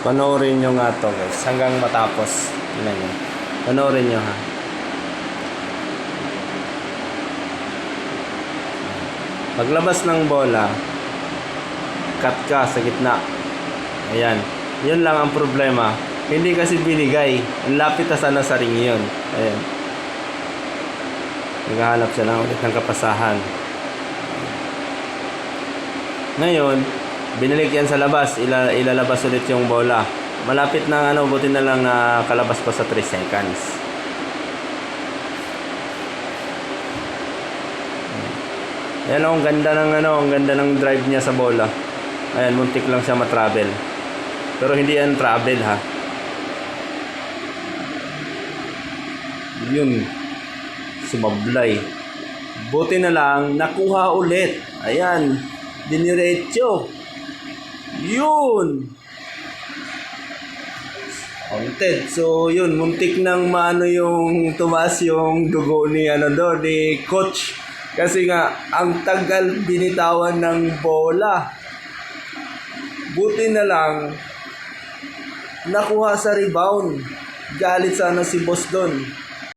Panoorin nyo nga to guys hanggang matapos. Tingnan nyo. Panoorin nyo ha. Paglabas ng bola, cut ka sa gitna. Ayan. Yun lang ang problema. Hindi kasi binigay. Ang lapit na sana sa ring yun. Ayan. Naghahanap siya lang ulit ng kapasahan. Ngayon, binalik yan sa labas. Ilalabas ulit yung bola. Malapit na buti na lang kalabas pa sa 3 seconds. Ayan ang ganda ng ang ganda ng drive niya sa bola. Ayan, muntik lang siya ma-travel. Pero hindi yan travel ha. Yun. Sumablay. Buti na lang nakuha ulit. Ayan, diniretso. Yun. Counted. So yun, muntik nang maano yung tumaas yung dugo ni ni coach. Kasi nga, ang tagal binitawan ng bola. Buti na lang, nakuha sa rebound. Galit sana si boss doon.